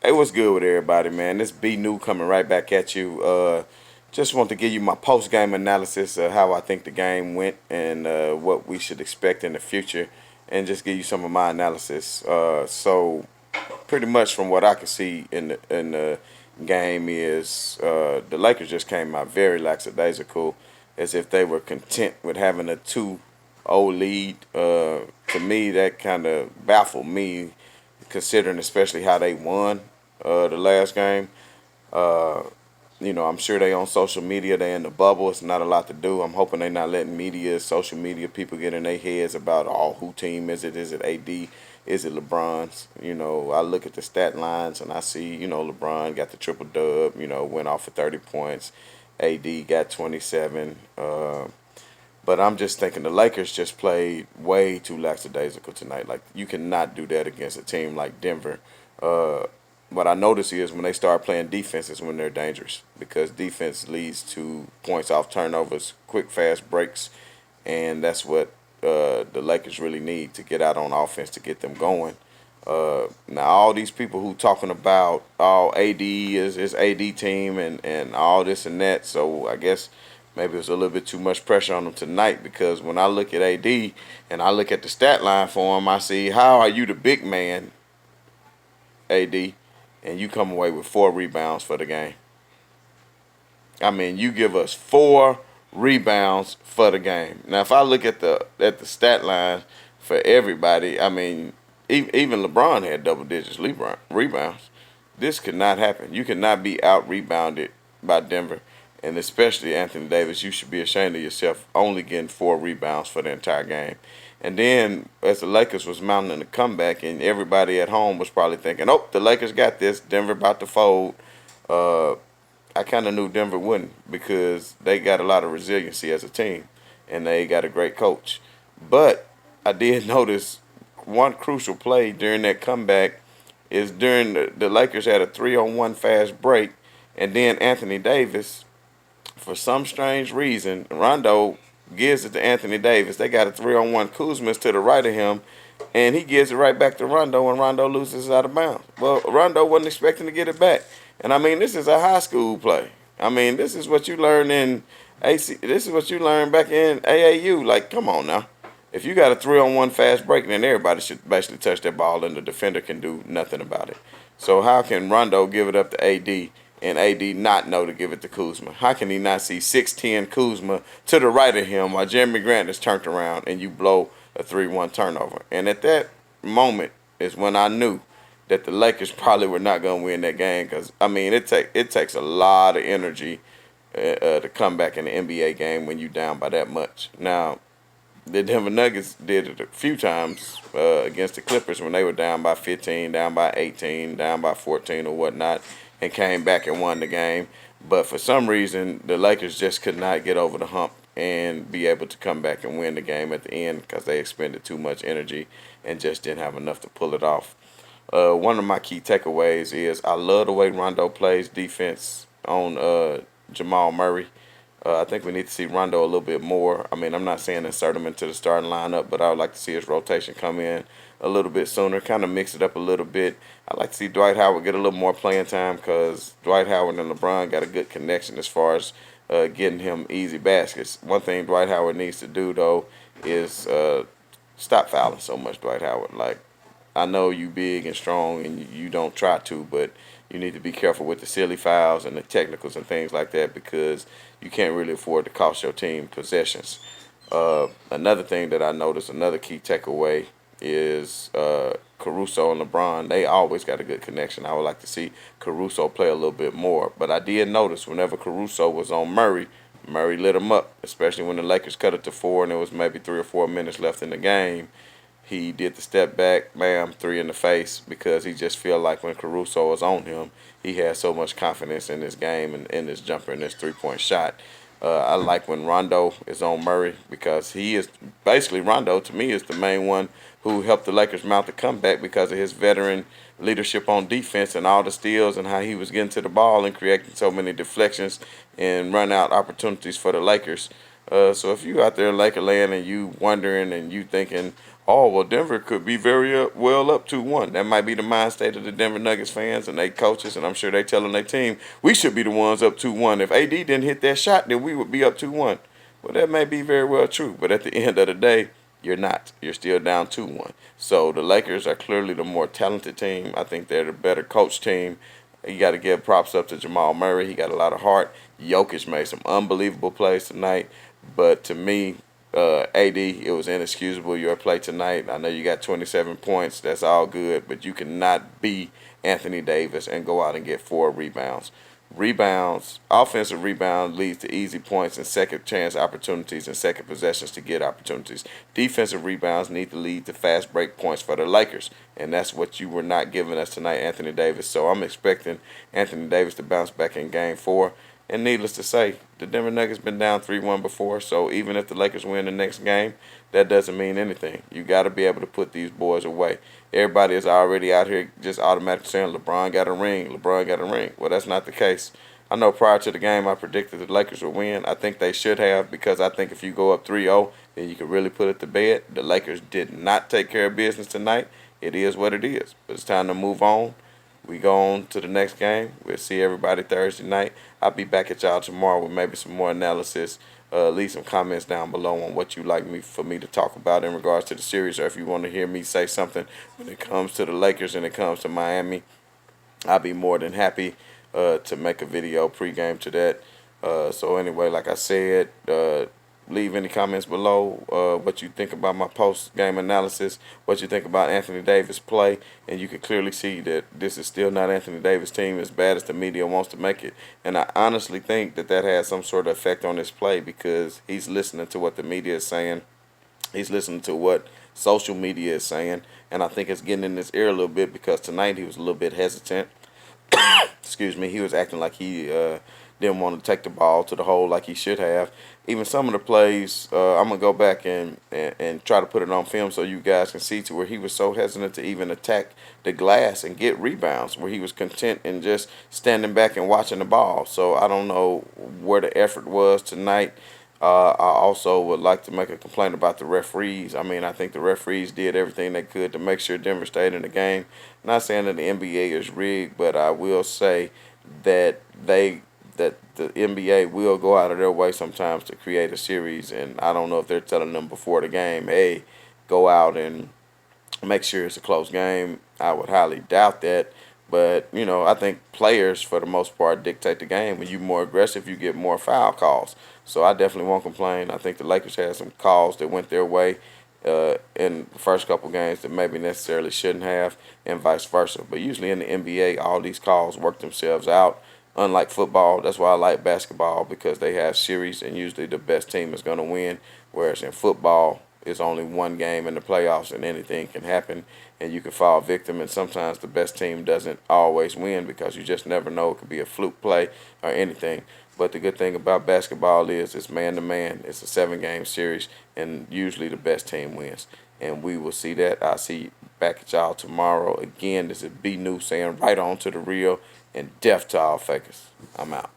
Hey, what's good with everybody, man? This B New coming right back at you. Just want to give you my post game analysis of how I think the game went and what we should expect in the future, and just give you some of my analysis. So, pretty much from what I can see in the game is the Lakers just came out very lackadaisical, as if they were content with having a 2-0 lead. To me, that kind of baffled me, considering especially how they won the last game. Uh, I'm sure they on social media. They in the bubble. It's not a lot to do. I'm hoping they not letting media, social media people get in their heads about, oh, who team is it? Is it AD? Is it LeBron's? I look at the stat lines and I see, LeBron got the triple dub. Went off for 30 points. AD got 27. But I'm just thinking the Lakers just played way too lackadaisical tonight. Like, you cannot do that against a team like Denver. Uh, what I notice is when they start playing defense is when they're dangerous, because defense leads to points off turnovers, quick, fast breaks, and that's what the Lakers really need to get out on offense to get them going. Now, all these people who talking about AD is AD team and all this and that, so I guess maybe it was a little bit too much pressure on them tonight, because when I look at AD and I look at the stat line for him, I see, how are you the big man, AD, and you come away with 4 rebounds for the game? I mean, you give us 4 rebounds for the game. Now, if I look at the stat line for everybody, I mean, even LeBron had double digits rebounds. This could not happen. You cannot be out rebounded by Denver, and especially Anthony Davis. You should be ashamed of yourself only getting 4 rebounds for the entire game. And then, as the Lakers was mounting the comeback, and everybody at home was probably thinking, "Oh, the Lakers got this. Denver about to fold." Uh, I kind of knew Denver wouldn't, because they got a lot of resiliency as a team, and they got a great coach. But I did notice one crucial play during that comeback is during the Lakers had a 3-on-1 fast break, and then Anthony Davis, for some strange reason, Rondo gives it to Anthony Davis. They got a 3-on-1. Kuzma's to the right of him, and he gives it right back to Rondo, and Rondo loses it out of bounds. Well, Rondo wasn't expecting to get it back. And I mean, this is a high school play. I mean, this is what you learn in AC. This is what you learn back in AAU. Like, come on now. If you got a 3-on-1 fast break, then everybody should basically touch that ball, and the defender can do nothing about it. So how can Rondo give it up to AD and AD not know to give it to Kuzma? How can he not see 6'10" Kuzma to the right of him while Jeremy Grant is turned around and you blow a 3-1 turnover? And at that moment is when I knew that the Lakers probably were not going to win that game, because, I mean, it takes a lot of energy to come back in the NBA game when you down by that much. Now, the Denver Nuggets did it a few times against the Clippers when they were down by 15, down by 18, down by 14 or whatnot, and came back and won the game. But for some reason, the Lakers just could not get over the hump and be able to come back and win the game at the end, because they expended too much energy and just didn't have enough to pull it off. One of my key takeaways is I love the way Rondo plays defense on Jamal Murray. I think we need to see Rondo a little bit more. I mean, I'm not saying insert him into the starting lineup, but I would like to see his rotation come in a little bit sooner, kind of mix it up a little bit. I'd like to see Dwight Howard get a little more playing time, because Dwight Howard and LeBron got a good connection as far as getting him easy baskets. One thing Dwight Howard needs to do, though, is stop fouling so much, Dwight Howard. Like, I know you big and strong and you don't try to, but you need to be careful with the silly fouls and the technicals and things like that, because you can't really afford to cost your team possessions. Another thing that I noticed, another key takeaway, is Caruso and LeBron. They always got a good connection. I would like to see Caruso play a little bit more. But I did notice whenever Caruso was on Murray, Murray lit him up, especially when the Lakers cut it to 4 and there was maybe 3 or 4 minutes left in the game. He did the step back, bam, 3 in the face, because he just feel like when Caruso was on him, he had so much confidence in his game and in his jumper and his 3-point shot. I like when Rondo is on Murray, because he is basically, Rondo to me is the main one who helped the Lakers mount the comeback, because of his veteran leadership on defense and all the steals and how he was getting to the ball and creating so many deflections and run out opportunities for the Lakers. So if you out there in Laker land and you wondering and you thinking, Oh, well, Denver could be very well up 2-1. That might be the mind state of the Denver Nuggets fans and they coaches, and I'm sure they telling their team, we should be the ones up 2-1. If AD didn't hit that shot, then we would be up 2-1. Well, that may be very well true, but at the end of the day, you're not. You're still down 2-1. So the Lakers are clearly the more talented team. I think they're the better coach team. You got to give props up to Jamal Murray. He got a lot of heart. Jokic made some unbelievable plays tonight. But to me, AD, it was inexcusable your play tonight. I know you got 27 points. That's all good. But you cannot be Anthony Davis and go out and get 4 rebounds. Rebounds, offensive rebound leads to easy points and second chance opportunities and second possessions to get opportunities. Defensive rebounds need to lead to fast break points for the Lakers, and that's what you were not giving us tonight, Anthony Davis. So I'm expecting Anthony Davis to bounce back in Game 4. And needless to say, the Denver Nuggets been down 3-1 before, so even if the Lakers win the next game, that doesn't mean anything. You got to be able to put these boys away. Everybody is already out here just automatically saying LeBron got a ring, LeBron got a ring. Well, that's not the case. I know prior to the game I predicted the Lakers would win. I think they should have because I think if you go up 3-0, then you can really put it to bed. The Lakers did not take care of business tonight. It is what it is. But it's time to move on. We go on to the next game. We'll see everybody Thursday night. I'll be back at y'all tomorrow with maybe some more analysis. Leave some comments down below on what you like for me to talk about in regards to the series, or if you want to hear me say something when it comes to the Lakers and it comes to Miami. I'll be more than happy to make a video pregame to that. So anyway, like I said, leave any comments below what you think about my post-game analysis, what you think about Anthony Davis' play, and you can clearly see that this is still not Anthony Davis' team as bad as the media wants to make it. And I honestly think that that has some sort of effect on his play because he's listening to what the media is saying. He's listening to what social media is saying, and I think it's getting in his ear a little bit because tonight he was a little bit hesitant. Excuse me, he was acting like he didn't want to take the ball to the hole like he should have. Even some of the plays, I'm going to go back and try to put it on film so you guys can see to where he was so hesitant to even attack the glass and get rebounds, where he was content in just standing back and watching the ball. So I don't know where the effort was tonight. I also would like to make a complaint about the referees. I mean, I think the referees did everything they could to make sure Denver stayed in the game. Not saying that the NBA is rigged, but I will say that that the NBA will go out of their way sometimes to create a series, and I don't know if they're telling them before the game, hey, go out and make sure it's a close game. I would highly doubt that. But, I think players, for the most part, dictate the game. When you're more aggressive, you get more foul calls. So I definitely won't complain. I think the Lakers had some calls that went their way in the first couple games that maybe necessarily shouldn't have, and vice versa. But usually in the NBA, all these calls work themselves out. Unlike football, that's why I like basketball, because they have series and usually the best team is going to win. Whereas in football, it's only one game in the playoffs and anything can happen and you can fall victim. And sometimes the best team doesn't always win because you just never know. It could be a fluke play or anything. But the good thing about basketball is it's man to man. It's a 7-game series and usually the best team wins. And we will see that. I'll see you back at y'all tomorrow. Again, this is B New saying right on to the real and death to all fakers. I'm out.